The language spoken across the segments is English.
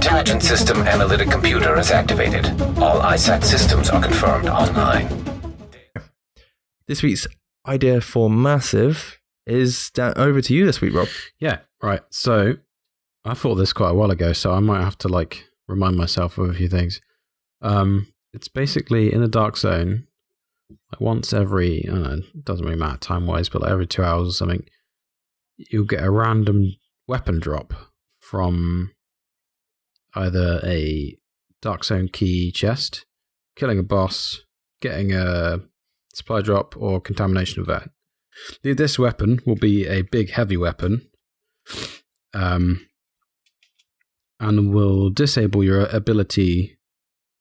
Intelligence System Analytic Computer is activated. All ISAC systems are confirmed online. This week's idea for Massive is over to you this week, Rob. Yeah, right. So I thought this quite a while ago, so I might have to remind myself of a few things. It's basically in the Dark Zone, once every, I don't know, it doesn't really matter time-wise, but every 2 hours or something, you'll get a random weapon drop from either a Dark Zone key chest, killing a boss, getting a supply drop, or contamination event. This weapon will be a big heavy weapon, and will disable your ability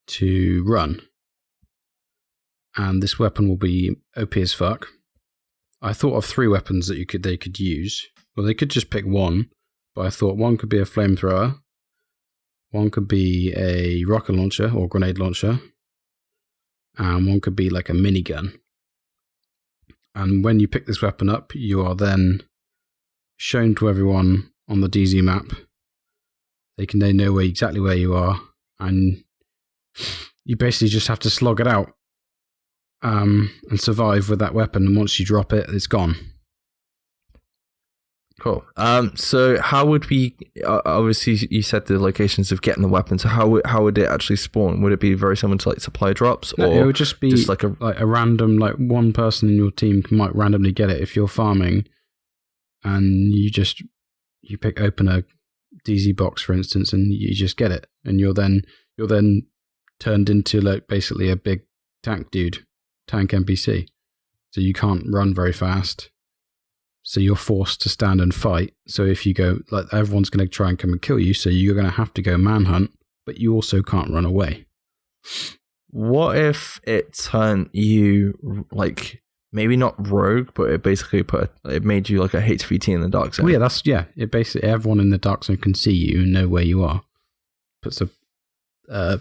to run. And this weapon will be OP as fuck. I thought of 3 weapons that they could use. Well, they could just pick one, but I thought one could be a flamethrower, one could be a rocket launcher or grenade launcher, and one could be like a minigun. And when you pick this weapon up, you are then shown to everyone on the DZ map. They know exactly where you are, and you basically just have to slog it out and survive with that weapon. And once you drop it, it's gone. Cool. So how would we? Obviously, you said the locations of getting the weapon. So how would it actually spawn? Would it be very similar to like supply drops, or it would just be like a random, one person in your team might randomly get it if you're farming, and you open a DZ box, for instance, and you just get it, and you're then turned into basically a big tank NPC. So you can't run very fast. So you're forced to stand and fight. So if you go, everyone's going to try and come and kill you. So you're going to have to go manhunt, but you also can't run away. What if it turned you, maybe not rogue, but it basically it made you like a HVT in the Dark Zone? Well, yeah, it basically, everyone in the Dark Zone can see you and know where you are. Puts a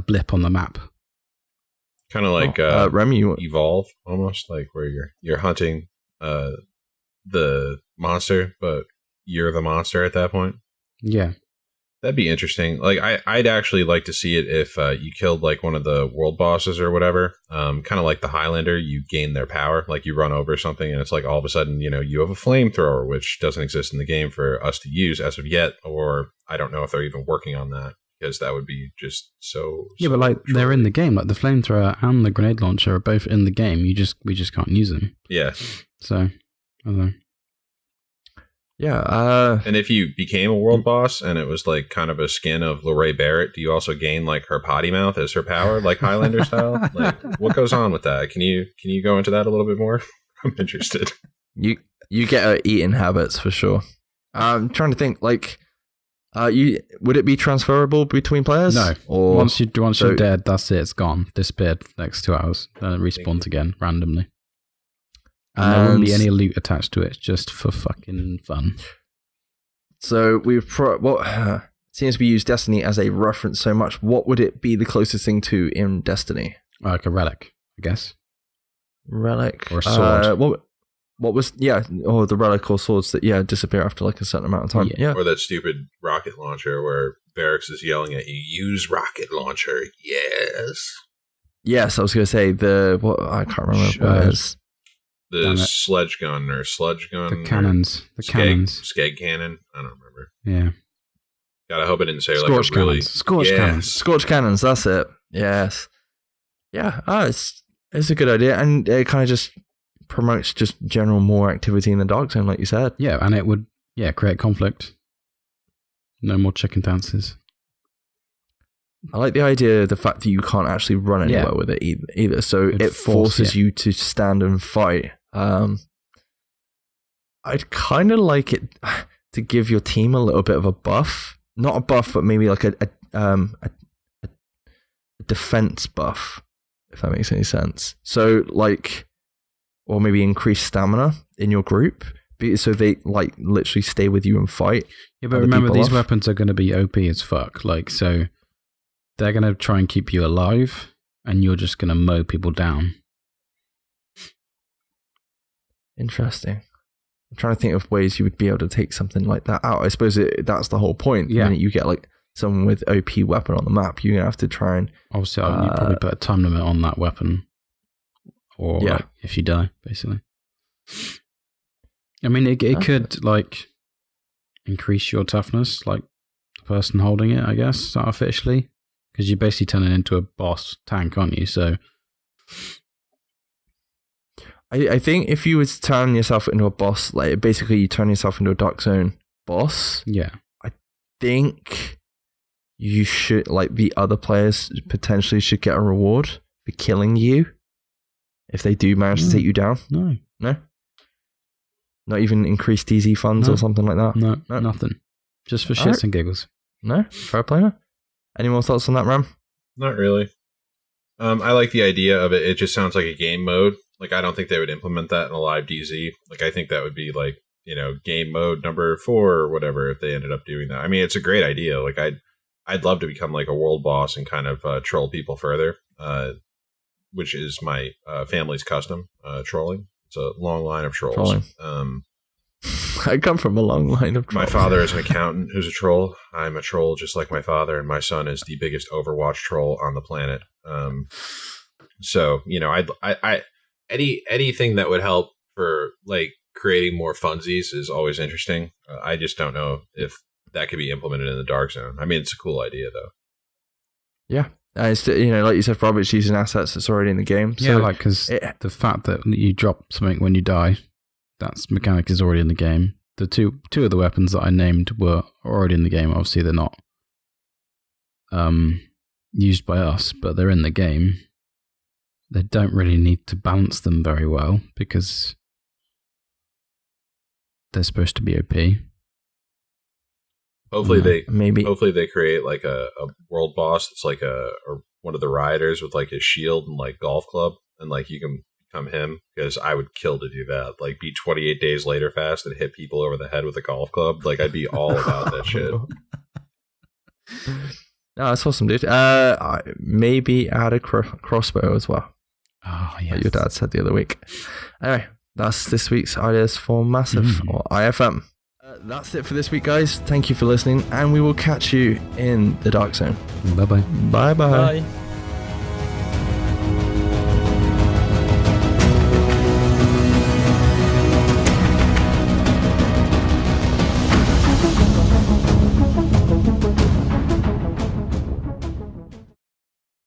blip on the map. Kind of like Remy, Evolve, almost like where you're hunting the monster, but you're the monster at that point. Yeah, that'd be interesting. I'd actually like to see it if you killed one of the world bosses or whatever. Kind of like the Highlander, you gain their power. Like you run over something, and it's all of a sudden, you have a flamethrower, which doesn't exist in the game for us to use as of yet, or I don't know if they're even working on that. Because that would be just so. Yeah, but they're in the game. The flamethrower and the grenade launcher are both in the game. We just can't use them. Yeah. So I don't know. Yeah. And if you became a world boss and it was kind of a skin of Lorraine Barrett, do you also gain her potty mouth as her power, like Highlander style? What goes on with that? Can you go into that a little bit more? I'm interested. You get her eating habits for sure. I'm trying to think would it be transferable between players? No. Or once you're dead, that's it. It's gone. Disappeared for the next 2 hours. Then it respawns again randomly. And there won't be any loot attached to it. Just for fucking fun. So since we use Destiny as a reference so much, what would it be the closest thing to in Destiny? Like a relic, I guess. Relic or a sword. What was or the relic or swords that disappear after a certain amount of time. Yeah. Or that stupid rocket launcher where Varix is yelling at you, use rocket launcher, yes. I was gonna say I can't remember what it is. The sledge gun or sludge gun. The cannons. Skeg cannon. I don't remember. Yeah. God, I hope I didn't say Scorch cannons. Scorch cannons, that's it. Yes. Yeah. It's a good idea, and it kind of just promotes just general more activity in the Dark Zone, like you said. Yeah, and it would create conflict. No more chicken dances. I like the idea of the fact that you can't actually run anywhere with it either. So it forces you to stand and fight. I'd kind of like it to give your team a little bit of a buff. Not a buff, but maybe like a defense buff, if that makes any sense. So or maybe increase stamina in your group, so they literally stay with you and fight. Yeah, but remember these weapons are going to be OP as fuck. So they're going to try and keep you alive, and you're just going to mow people down. Interesting. I'm trying to think of ways you would be able to take something like that out. I suppose that's the whole point. Yeah. The minute you get like someone with OP weapon on the map, you're going to have to try and... Obviously, you probably put a time limit on that weapon. Or like, if you die, basically. I mean, it could like increase your toughness, like the person holding it, I guess, artificially. Because you're basically turning into a boss tank, aren't you? So... I think if you were to turn yourself into a boss, like basically you turn yourself into a Dark Zone boss. Yeah. I think you should, like the other players potentially should get a reward for killing you if they do manage to take you down. No. Not even increased DZ funds or something like that. No, nothing. Just for shits and giggles. No, fair play. Any more thoughts on that, Ram? Not really. I like the idea of it. It just sounds like a game mode. Like, I don't think they would implement that in a live DZ. Like, I think that would be like, game mode number 4 or whatever if they ended up doing that. I mean, it's a great idea. Like, I'd love to become like a world boss and kind of troll people further, which is my family's custom, trolling. It's a long line of trolls. I come from a long line of trolls. My father is an accountant who's a troll. I'm a troll just like my father, and my son is the biggest Overwatch troll on the planet. So, anything that would help for like creating more funsies is always interesting. I just don't know if that could be implemented in the Dark Zone. I mean, it's a cool idea though. Yeah. It's, like you said, Robert's using assets that's already in the game. So yeah, because the fact that you drop something when you die, that mechanic is already in the game. The two of the weapons that I named were already in the game. Obviously, they're not used by us, but they're in the game. They don't really need to balance them very well because they're supposed to be OP. Hopefully they create like a world boss that's like or one of the rioters with like his shield and like golf club, and like you can become him, because I would kill to do that. Like be 28 days later fast and hit people over the head with a golf club. Like I'd be all about that shit. No, that's awesome, dude. Maybe add a crossbow as well. Oh, yes. Like your dad said the other week. Anyway, that's this week's Ideas for Massive, or IFM. That's it for this week, guys. Thank you for listening, and we will catch you in the Dark Zone. Bye-bye. Bye-bye. Bye.